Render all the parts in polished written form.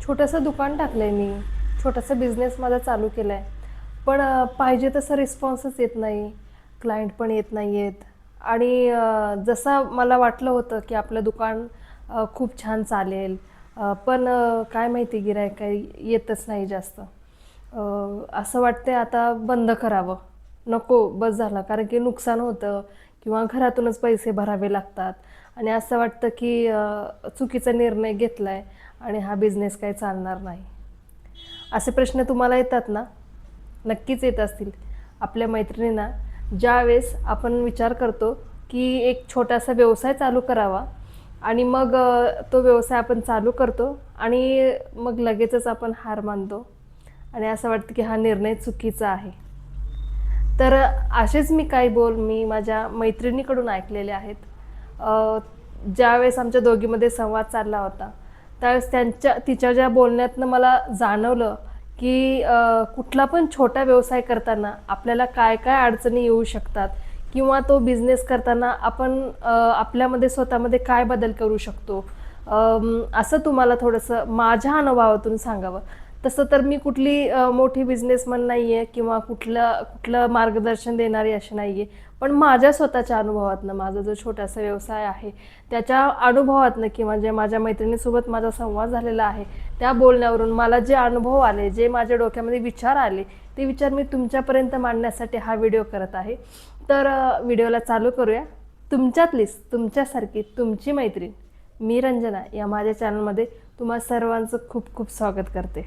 छोटंसं दुकान टाकलं आहे मी. छोटासा बिझनेस माझा चालू केला आहे. पण पाहिजे तसा रिस्पॉन्सच येत नाही. क्लायंट पण येत नाही आहेत. आणि जसं मला वाटलं होतं, की आपलं दुकान खूप छान चालेल. पण काय माहिती गिऱ्हाईक काही येतच नाही जास्त. असं वाटतंय आता बंद करावं. नको बस झालं. कारण की नुकसान होतं किंवा घरातूनच पैसे भरावे लागतात. आणि असं वाटतं, की चुकीचा निर्णय घेतलाय आणि हा बिझनेस काही चालणार नाही. असे प्रश्न तुम्हाला येतात ना? नक्कीच येत असतील. आपल्या मैत्रिणींना ज्यावेळेस आपण विचार करतो, की एक छोटासा व्यवसाय चालू करावा आणि मग तो व्यवसाय आपण चालू करतो आणि मग लगेचच आपण हार मानतो आणि असं वाटतं, की हा निर्णय चुकीचा आहे. तर असेच काही बोल मी माझ्या मैत्रिणीकडून ऐकलेले आहेत. ज्यावेळेस आमच्या दोघींमध्ये संवाद चालला होता, त्यावेळेस तिच्या ज्या बोलण्यातनं मला जाणवलं, की कुठला पण छोटा व्यवसाय करताना आपल्याला काय-काय अडचणी येऊ शकतात किंवा तो बिझनेस करताना आपण आपल्यामध्ये स्वतःमध्ये काय बदल करू शकतो. असं तुम्हाला थोडंसं माझ्या अनुभवातून सांगावं. तसं तर मी कुठली मोठी बिझनेसमन नाही आहे किंवा कुठलं मार्गदर्शन देणारी अशी नाही आहे. पण माझ्या स्वतःच्या अनुभवातनं माझा जो छोटासा व्यवसाय आहे, त्याच्या अनुभवातनं किंवा जे माझ्या मैत्रिणीसोबत माझा संवाद झालेला आहे, त्या बोलण्यावरून मला जे अनुभव आले, जे माझ्या डोक्यामध्ये विचार आले, ते विचार मी तुमच्यापर्यंत मांडण्यासाठी हा व्हिडिओ करत आहे. तर व्हिडिओला चालू करूया. तुमच्यातलीच, तुमच्यासारखी, तुमची मैत्रीण मी रंजना या माझ्या चॅनलमध्ये तुम्हा सर्वांचं खूप खूप स्वागत करते.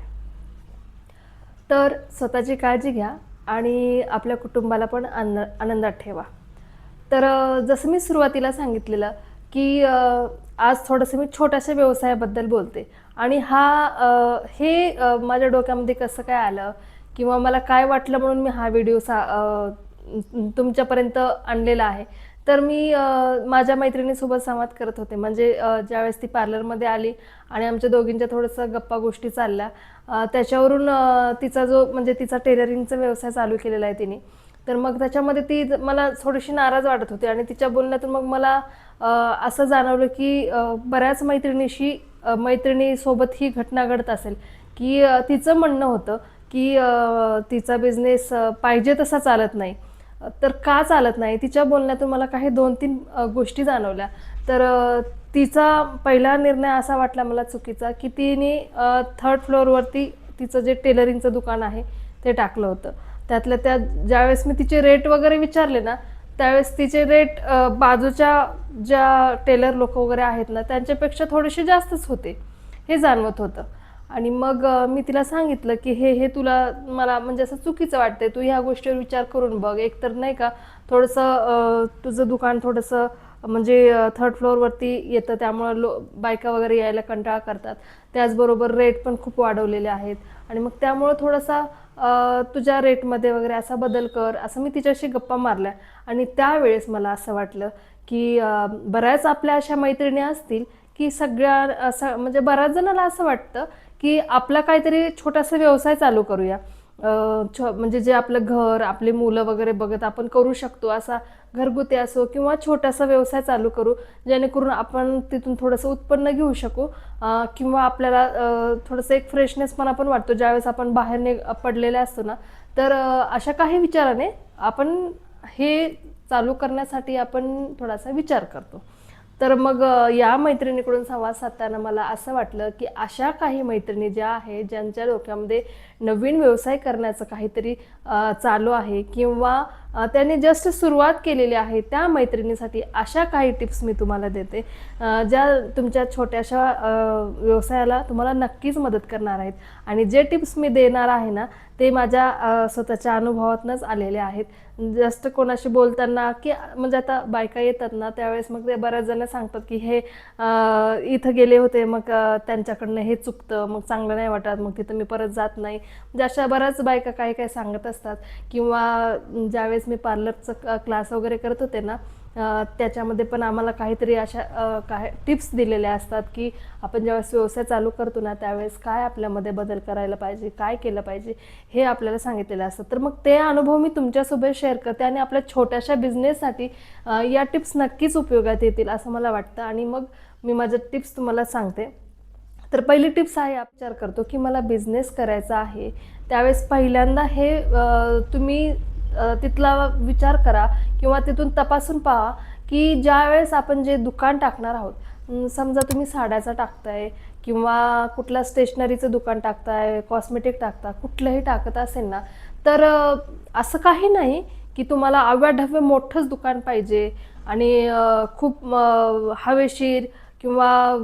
तर स्वतःची काळजी घ्या आणि आपल्या कुटुंबाला पण आनंदात ठेवा. तर जसं मी सुरुवातीला सांगितलेलं, की आज थोडंसं मी छोट्याशा व्यवसायाबद्दल बोलते आणि हे माझ्या डोक्यामध्ये कसं काय आलं किंवा मला काय वाटलं म्हणून मी हा व्हिडिओ तुमच्यापर्यंत आणलेला आहे. तर मी माझ्या मैत्रिणीसोबत संवाद करत होते. म्हणजे ज्यावेळेस ती पार्लरमध्ये आली आणि आमच्या दोघींच्या थोडंसं गप्पा गोष्टी चालल्या. त्याच्यावरून तिचा टेलरिंगचा व्यवसाय चालू केलेला आहे तिने. तर मग त्याच्यामध्ये ती मला थोडीशी नाराज वाटत होती आणि तिच्या बोलण्यातून मग मला असं जाणवलं, की बऱ्याच मैत्रिणीसोबत ही घटना घडत असेल, की तिचं म्हणणं होतं, की तिचा बिझनेस पाहिजे तसा चालत नाही. तर का चालत नाही? तिच्या बोलण्यातून मला काही 2-3 गोष्टी जाणवल्या. तर तिचा पहिला निर्णय असा वाटला मला चुकीचा, की तिने 3rd फ्लोअरवरती तिचं जे टेलरिंगचं दुकान आहे, ते टाकलं होतं. त्यातल्या त्यात ज्यावेळेस मी तिचे रेट वगैरे विचारले ना, त्यावेळेस तिचे रेट बाजूच्या ज्या टेलर लोकं वगैरे आहेत ना, त्यांच्यापेक्षा थोडेसे जास्तच होते. हे जाणवत होतं. आणि मग मी तिला सांगितलं, की हे मला म्हणजे असं चुकीचं वाटतंय. तू ह्या गोष्टीवर विचार करून बघ. एकतर नाही का थोडंसं तुझं दुकान थोडंसं म्हणजे 3rd फ्लोअरवरती येतं, त्यामुळं बायका वगैरे यायला कंटाळा करतात. त्याचबरोबर रेट पण खूप वाढवलेले आहेत आणि मग त्यामुळं थोडासा तुझ्या रेटमध्ये वगैरे असा बदल कर, असं मी तिच्याशी गप्पा मारल्या. आणि त्यावेळेस मला असं वाटलं, की बऱ्याच आपल्या अशा मैत्रिणी असतील, की सगळ्या असं म्हणजे बऱ्याच जणांना असं वाटतं, की आपला काहीतरी छोटासा व्यवसाय चालू करूया. म्हणजे जे आपलं घर, आपली मुलं वगैरे बघत आपण करू शकतो असा घरगुती असो किंवा छोटासा व्यवसाय चालू करू, जेणेकरून आपण तिथून थोडंसं उत्पन्न घेऊ शकू किंवा आपल्याला थोडंसं एक फ्रेशनेसपणा पण वाटतो ज्यावेळेस आपण बाहेर पडलेले असतो ना. तर अशा काही विचाराने आपण हे चालू करण्यासाठी आपण थोडासा विचार करतो. तर मग या मैत्रिणीकडून संवाद साधताना मला असं वाटलं, की अशा काही मैत्रिणी ज्या आहेत, ज्यांच्या डोक्यामध्ये नवीन व्यवसाय करण्याचं काहीतरी चालू आहे किंवा त्यांनी जस्ट सुरुवात केलेली आहे, त्या मैत्रिणीसाठी अशा काही टिप्स मी तुम्हाला देते, ज्या तुमच्या छोट्याशा व्यवसायाला तुम्हाला नक्कीच मदत करणार आहेत. आणि जे टिप्स मी देणार आहे ना, ते माझ्या स्वतःच्या अनुभवातूनच आलेले आहेत. जास्त कोणाशी बोलताना की म्हणजे आता बायका येतात ना, त्यावेळेस मग ते बऱ्याच जण सांगतात, की हे इथं गेले होते, मग त्यांच्याकडनं हे चुकतं, मग चांगलं नाही वाटत, मग तिथं मी परत जात नाही. म्हणजे अशा बऱ्याच बायका काही सांगत असतात. किंवा ज्यावेळेस मी पार्लरचं क्लास वगैरे करत होते ना, त्याच्यामध्ये पण आम्हाला काहीतरी अशा काही टिप्स दिलेल्या असतात, की आपण ज्यावेळेस व्यवसाय चालू करतो ना, त्यावेळेस काय आपल्यामध्ये बदल करायला पाहिजे, काय केलं पाहिजे, हे आपल्याला सांगितलेलं असतं. तर मग ते अनुभव मी तुमच्यासोबत शेअर करते आणि आपल्या छोट्याशा बिझनेससाठी या टिप्स नक्कीच उपयोगात येतील असं मला वाटतं. आणि मग मी माझ्या टिप्स तुम्हाला सांगते. तर पहिली टिप्स आहे, विचार करतो की मला बिझनेस करायचा आहे, त्यावेळेस पहिल्यांदा हे तुम्ही तिथला विचार करा किंवा तिथून तपासून पहा की ज्यावेळेस आपण जे दुकान टाकणार आहोत, समजा तुम्ही साड्याचं टाकताय किंवा कुठलं स्टेशनरीचं दुकान टाकताय, कॉस्मेटिक टाकता, कुठलंही टाकत असेल ना, तर असं काही नाही की तुम्हाला अवाढव्य मोठंच दुकान पाहिजे आणि खूप हवेशीर किंवा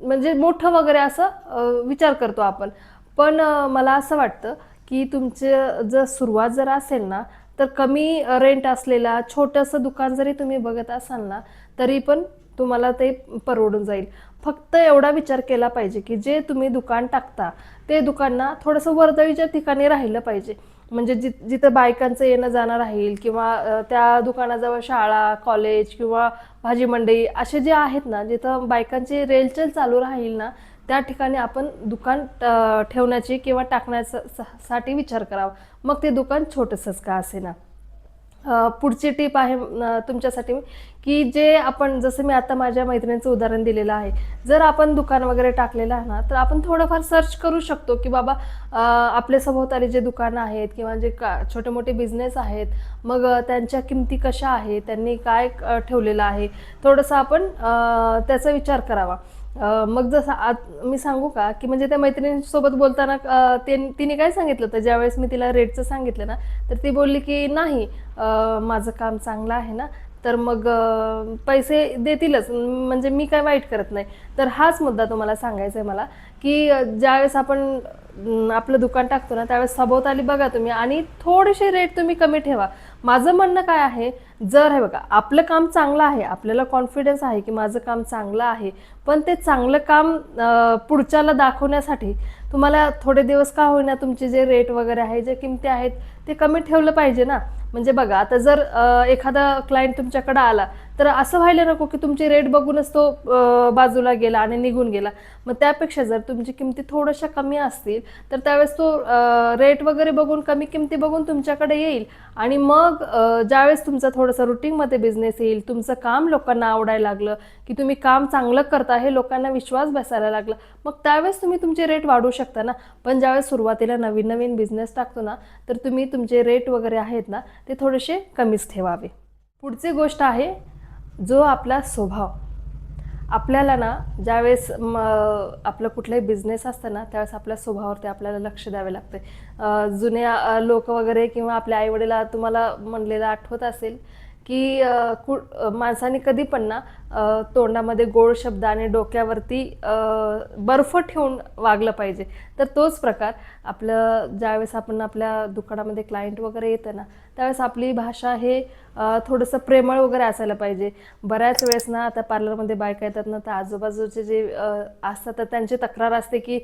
म्हणजे मोठं वगैरे असं विचार करतो आपण. पण मला असं वाटतं की तुमचं जर सुरुवात जर असेल ना, तर कमी रेंट असलेला छोटंसं दुकान जरी तुम्ही बघत असाल ना, तरी पण तुम्हाला ते परवडून जाईल. फक्त एवढा विचार केला पाहिजे की जे तुम्ही दुकान टाकता ते दुकान ना थोडंसं वर्दळीच्या ठिकाणी राहिलं पाहिजे. म्हणजे जिथं बायकांचं येणं जाणं राहील किंवा त्या दुकानाजवळ शाळा, कॉलेज किंवा भाजी मंडई असे जे आहेत ना, जिथं बायकांची रेलचेल चालू राहील ना, त्या ठिकाणी आपण दुकान ठेवण्याची किंवा टाकण्याचा साठी विचार करावा. मग ते दुकान छोटंसंच का असेना. पुढची टिप आहे तुमच्यासाठी की जे आपण, जसं मी आता माझ्या मैत्रिणीचं उदाहरण दिलेलं आहे, जर आपण दुकान वगैरे टाकलेलं आहे ना, तर आपण थोडंफार सर्च करू शकतो की बाबा आपल्या सभोवताली जे दुकानं आहेत किंवा जे छोटे मोठे बिझनेस आहेत, मग त्यांच्या किमती कशा आहेत, त्यांनी काय ठेवलेलं आहे, थोडंसं आपण त्याचा विचार करावा. मग जसं मी सांगू का की म्हणजे त्या मैत्रिणीसोबत बोलताना तिने काय सांगितलं होतं, ज्यावेळेस मी तिला रेटचं सांगितलं ना, तर ती बोलली की नाही, माझं काम चांगलं आहे ना, तर मग पैसे देतीलच, म्हणजे मी काय वाईट करत नाही. तर हाच मुद्दा तुम्हाला सांगायचा आहे मला की ज्यावेळेस आपण आपलं दुकान टाकतो ना, त्यावेळेस सभोवताली बघा तुम्ही आणि थोडेसे रेट तुम्ही कमी ठेवा. माझं म्हणणं काय आहे, जर हे बघा आपलं काम चांगलं आहे, आपल्याला कॉन्फिडन्स आहे की माझं काम चांगलं आहे, पण ते चांगलं काम पुढच्याला दाखवण्यासाठी तुम्हाला थोडे दिवस का होईना तुमचे जे रेट वगैरे आहे, जे किमती आहेत, ते कमी ठेवलं पाहिजे ना. म्हणजे बघा आता जर एखादा क्लायंट तुमच्याकडे आला, तर असं व्हायला नको की तुमची रेट बघूनच तो बाजूला गेला आणि निघून गेला. मग त्यापेक्षा जर तुमची किमती थोड्याशा कमी असतील, तर त्यावेळेस तो रेट वगैरे बघून, कमी किमती बघून तुमच्याकडे येईल आणि मग ज्यावेळेस तुमचं थोडंसं रुटीनमध्ये बिझनेस येईल, तुमचं काम लोकांना आवडायला लागलं की तुम्ही काम चांगलं करता, हे लोकांना विश्वास बसायला लागला, मग त्यावेळेस तुम्ही तुमचे रेट वाढवू शकता ना. पण ज्यावेळेस सुरुवातीला नवीन नवीन बिझनेस टाकतो ना, तर तुम्ही तुमचे रेट वगैरे आहेत ना, ते थोडेसे कमीच ठेवावे. पुढची गोष्ट आहे जो आपला स्वभाव. आपल्याला ना ज्यावेळेस आपलं कुठलाही बिझनेस असतं ना, त्यावेळेस आपल्या स्वभावावरती आपल्याला लक्ष द्यावे लागते. जुने लोक वगैरे किंवा आपल्या आईवडिला तुम्हाला म्हणलेलं आठवत असेल की माणसाने कधी पण ना तोंडामध्ये गोड शब्द आणि डोक्यावरती बर्फ ठेवून वागलं पाहिजे. तर तोच प्रकार आपलं ज्यावेळेस आपण आपल्या दुकानामध्ये क्लायंट वगैरे येतं ना, त्यावेळेस आपली भाषा हे थोडंसं प्रेमळ वगैरे असायला पाहिजे. बऱ्याच वेळेस ना आता पार्लरमध्ये बायका येतात ना, तर आजूबाजूचे जे असतात, तर त्यांची तक्रार असते की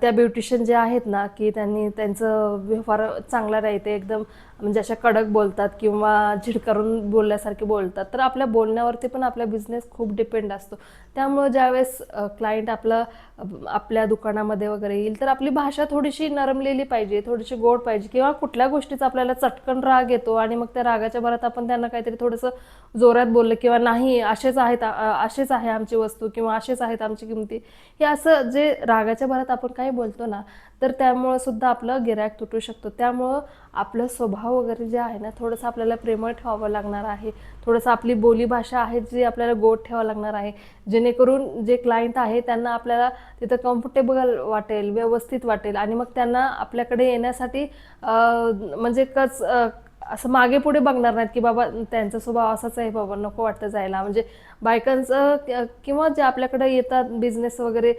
त्या ब्युटिशियन जे आहेत ना, की त्यांचं व्यवहार चांगला राहते, एकदम म्हणजे अशा कडक बोलतात किंवा झिडकारून बोलल्यासारखे बोलतात. तर आपल्या बोलण्यावरती पण आपला बिझनेस खूप डिपेंड असतो. त्यामुळं ज्यावेळेस क्लायंट आपल्या दुकानामध्ये वगैरे येईल, तर आपली भाषा थोडीशी नरमलेली पाहिजे, थोडीशी गोड पाहिजे. किंवा कुठल्या गोष्टीचा आपल्याला चटकन राग येतो आणि मग त्या रागाच्या भरात आपण त्यांना काहीतरी थोडंसं जोरात बोललं किंवा नाही असेच आहे आमची वस्तू किंवा असेच आहेत आमची किमती, हे असं जे रागाच्या भरात आपण काही बोलतो ना, तर त्यामुळं सुद्धा आपलं गिऱ्हाईक तुटू शकतो. त्यामुळं आपलं स्वभाव वगैरे जे आहे ना, थोडंसं आपल्याला प्रेमळ ठेवावं लागणार आहे. थोडंसं आपली बोलीभाषा आहे जी आपल्याला गोड ठेवावं लागणार आहे, जेणेकरून जे क्लायंट आहे त्यांना आपल्याला तिथं कम्फर्टेबल वाटेल, व्यवस्थित वाटेल आणि मग त्यांना आपल्याकडे येण्यासाठी म्हणजे असं मागे पुढे बघणार नाहीत की बाबा त्यांचा स्वभाव असाच आहे, बाबा नको वाटतं जायला. म्हणजे बायकांचं किंवा जे आपल्याकडे येतात बिझनेस वगैरे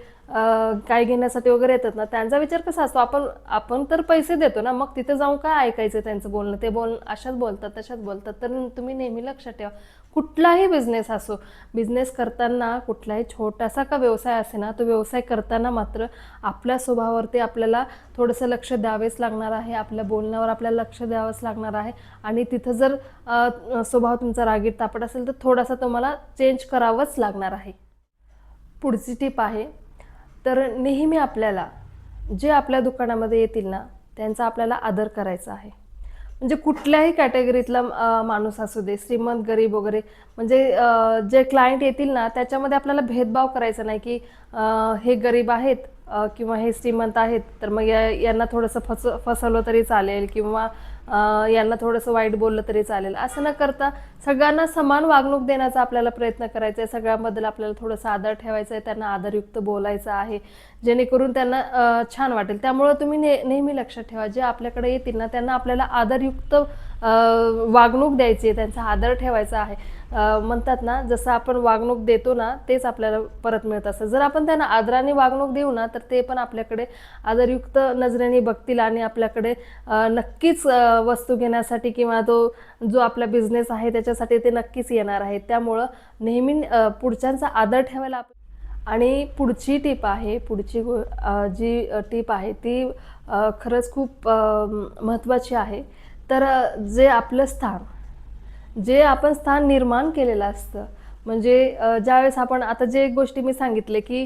काय घेण्यासाठी वगैरे येतात ना, त्यांचा विचार कसा असतो, आपण तर पैसे देतो ना, मग तिथे जाऊन काय ऐकायचं त्यांचं बोलणं, ते अशाच बोलतात तशाच बोलतात. तर तुम्ही नेहमी लक्षात ठेवा, कुठलाही बिझनेस असो, बिझनेस करताना कुठलाही छोटासा का व्यवसाय असे ना, तो व्यवसाय करताना मात्र आपल्या स्वभावावरती आपल्याला थोडंसं लक्ष द्यावेच लागणार आहे, आपल्या बोलण्यावर आपल्याला लक्ष द्यावंच लागणार आहे. आणि तिथं जर स्वभाव तुमचा रागीट तापट असेल, तर थोडासा तुम्हाला चेंज करावंच लागणार आहे. पुढची टीप आहे, तर नेहमी आपल्याला जे आपल्या दुकानामध्ये येतील ना, त्यांचा आपल्याला आदर करायचा आहे. म्हणजे कुठल्याही कॅटेगरीतला माणूस असू दे, श्रीमंत गरीब वगैरे, म्हणजे जे क्लायंट येतील ना त्याच्यामध्ये आपल्याला भेदभाव करायचा नाही की हे गरीब आहेत किंवा हे श्रीमंत आहेत, तर मग यांना थोडंसं फसवलं तरी चालेल किंवा यांना थोडंसं वाईट बोललं तरी चालेल, असं न करता सगळ्यांना समान वागणूक देण्याचा आपल्याला प्रयत्न करायचा आहे. सगळ्यांबद्दल आपल्याला थोडंसं आदर ठेवायचा आहे, त्यांना आदरयुक्त बोलायचं आहे, जेणेकरून त्यांना छान वाटेल. त्यामुळं तुम्ही नेहमी लक्षात ठेवा, जे आपल्याकडे येतील ना त्यांना आपल्याला आदरयुक्त वागणूक द्यायची आहे, त्यांचा आदर ठेवायचा आहे. म्हणतात ना, जसं आपण वागणूक देतो ना तेच आपल्याला परत मिळत असतं. जर आपण त्यांना आदराने वागणूक देऊ ना तर ते पण आपल्याकडे आदरयुक्त नजरेने बघतील आणि आपल्याकडे नक्कीच वस्तू घेण्यासाठी किंवा जो आपला बिझनेस आहे त्याच्यासाठी ते नक्कीच येणार आहेत. त्यामुळं नेहमी पुढच्यांचा आदर ठेवायला आणि पुढची टीप आहे, जी टीप आहे ती खरंच खूप महत्त्वाची आहे. तर जे आपण स्थान निर्माण केलेलं असतं, म्हणजे ज्यावेळेस आपण आता जे गोष्टी मी सांगितले की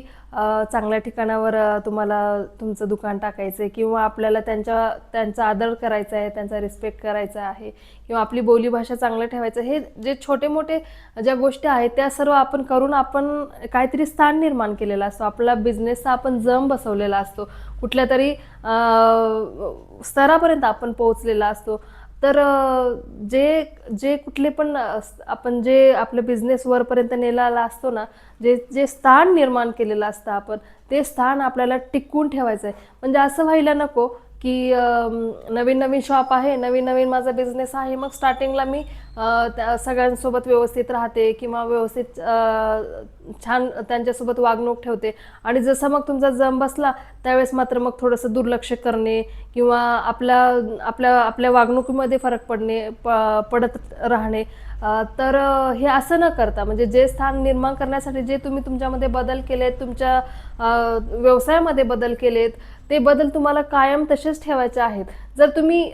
चांगल्या ठिकाणावर तुम्हाला तुमचं दुकान टाकायचं आहे किंवा आपल्याला त्यांचा आदर करायचा आहे, त्यांचा रिस्पेक्ट करायचा आहे किंवा आपली बोलीभाषा चांगलं ठेवायचं, हे जे छोटे मोठे ज्या गोष्टी आहेत त्या सर्व आपण करून आपण काहीतरी स्थान निर्माण केलेलं असतो. आपला बिझनेसचा आपण जम बसवलेला असतो, कुठल्या तरी स्तरापर्यंत आपण पोहोचलेला असतो. तर जे कुठले पण आपण जे आपलं बिझनेस वरपर्यंत नेलेला असतो ना, जे स्थान निर्माण केलेलं असतं आपण, ते स्थान आपल्याला टिकवून ठेवायचं आहे. म्हणजे असं व्हायला नको की नवीन नवीन शॉप आहे, नवीन नवीन माझा बिझनेस आहे, मग स्टार्टिंगला मी सगळ्यांसोबत व्यवस्थित राहते किंवा व्यवस्थित छान त्यांच्यासोबत वागणूक ठेवते आणि जसं मग तुमचा जम बसला त्यावेळेस मात्र मग थोडंसं दुर्लक्ष करणे किंवा आपल्या वागणुकीमध्ये फरक पडत राहणे. तर हे असं न करता, म्हणजे जे स्थान निर्माण करण्यासाठी जे तुम्ही तुमच्यामध्ये बदल केलेत, तुमच्या व्यवसायामध्ये बदल केलेत, ते बदल तुम्हाला कायम तसेच ठेवायचे आहेत. जर तुम्ही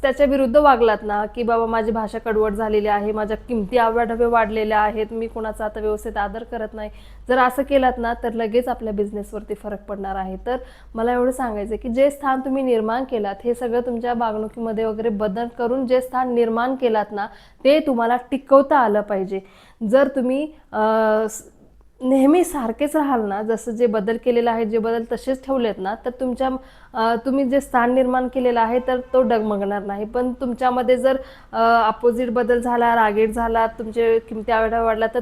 त्याच्या विरुद्ध वागलात ना की बाबा माझी भाषा कडवट झालेली आहे, माझ्या किमती आवाढव्य वाढलेल्या आहेत, मी कोणाचा आता व्यवस्थित आदर करत नाही, जर असं केलात ना तर लगेच आपल्या बिझनेसवरती फरक पडणार आहे. तर मला एवढं सांगायचं की जे स्थान तुम्ही निर्माण केलात, हे सगळं तुमच्या वागणुकीमध्ये वगैरे बदल करून जे स्थान निर्माण केलात ना ते तुम्हाला टिकवता आलं पाहिजे. जर तुम्ही नेहमी सारखेच राहाल ना, जसं जे बदल केलेलं आहे, जे बदल तसेच ठेवलेत ना, तर तुम्ही जे स्थान निर्माण केलेलं आहे तर तो डगमगणार नाही. पण तुमच्यामध्ये जर अपोजिट बदल झाला, रागीट झाला, तुमचे किमती वाढला, तर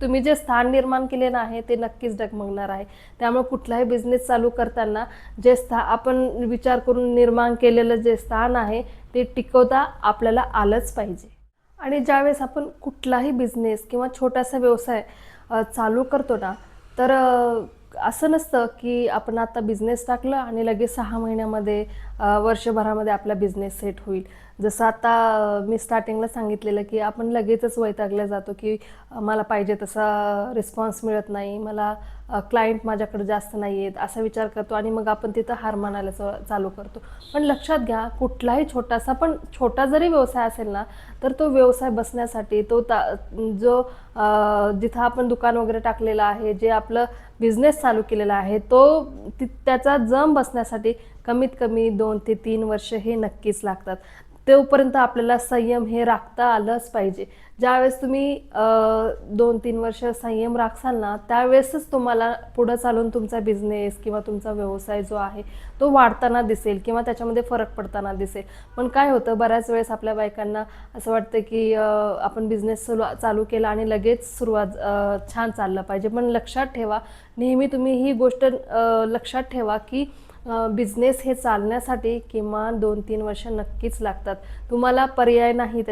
तुम्ही जे स्थान निर्माण केलेलं आहे ते नक्कीच डगमगणार आहे. त्यामुळे कुठलाही बिझनेस चालू करताना जे आपण विचार करून निर्माण केलेलं जे स्थान आहे ते टिकवता आपल्याला आलंच पाहिजे. आणि ज्यावेळेस आपण कुठलाही बिझनेस किंवा छोटासा व्यवसाय चालू करतो ना, तर असं नसतं की आपण आता बिझनेस टाकला आणि लगेच 6 महिन्यामध्ये वर्षभरामध्ये आपला बिझनेस सेट होईल. जसं आता मी स्टार्टिंगला सांगितलेलं की आपण लगेचच वैतागल्या जातो की मला पाहिजे तसा रिस्पॉन्स मिळत नाही, मला क्लायंट माझ्याकडे जास्त नाही आहेत, असा विचार करतो आणि मग आपण तिथं हार मानायला चालू करतो. पण लक्षात घ्या, कुठलाही छोटा जरी व्यवसाय असेल ना, तर तो व्यवसाय बसण्यासाठी जो जिथं आपण दुकान वगैरे टाकलेलं आहे, जे आपलं बिझनेस चालू केलेला आहे, त्याचा जम बसण्यासाठी कमीत कमी 2 ते 3 वर्ष हे नक्कीच लागतात. तोपर्यंत आपल्याला संयम हे राखता आलंच पाहिजे. ज्यावेळेस तुम्ही 2-3 वर्ष संयम राखसाल ना, त्यावेळेसच तुम्हाला पुढं चालून तुमचा बिझनेस किंवा तुमचा व्यवसाय जो आहे तो वाढताना दिसेल किंवा त्याच्यामध्ये फरक पडताना दिसेल. पण काय होतं, बऱ्याच वेळेस आपल्या बायकांना असं वाटतं की आपण बिझनेस चालू केला आणि लगेच सुरुवात छान चाललं पाहिजे. पण लक्षात ठेवा, नेहमी तुम्ही ही गोष्ट लक्षात ठेवा की बिझनेस हे चालण्यासाठी किमान 2-3 वर्ष नक्कीच लागतात. तुम्हाला पर्याय नाही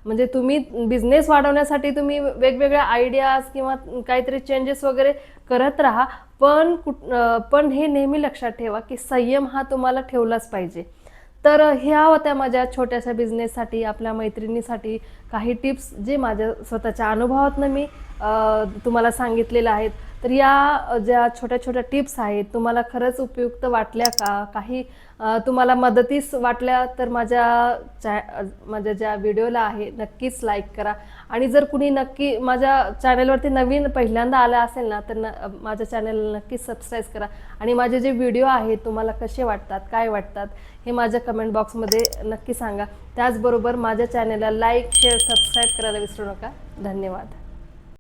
म्हणजे तुम्ही बिझनेस वाढवण्यासाठी तुम्ही वेगवेगळ्या आयडियाज किंवा काहीतरी चेंजेस वगैरे करत राहा, पण हे नेहमी लक्षात ठेवा की संयम हा तुम्हाला ठेवलाच पाहिजे. तर ह्या होत्या माझ्या छोट्याशा बिझनेससाठी, आपल्या मैत्रिणीसाठी काही टिप्स जे माझ्या स्वतःच्या अनुभवातनं मी तुम्हाला सांगितलेलं आहेत. तर या ज्या छोट्या छोट्या टिप्स आहेत तुम्हाला खरंच उपयुक्त वाटल्या का, काही तुम्हाला मदतीस वाटल्या तर माझ्या ज्या व्हिडिओला आहे नक्कीच लाईक करा आणि जर कुणी नक्की माझ्या चॅनलवरती नवीन पहिल्यांदा आला असेल ना, तर माझ्या चॅनलला नक्की सबस्क्राईब करा आणि माझे जे व्हिडिओ आहेत तुम्हाला कसे वाटतात, काय वाटतात हे माझ्या कमेंट बॉक्समध्ये नक्की सांगा. त्याचबरोबर माझ्या चॅनलला लाईक, शेअर, सबस्क्राईब करायला विसरू नका. धन्यवाद.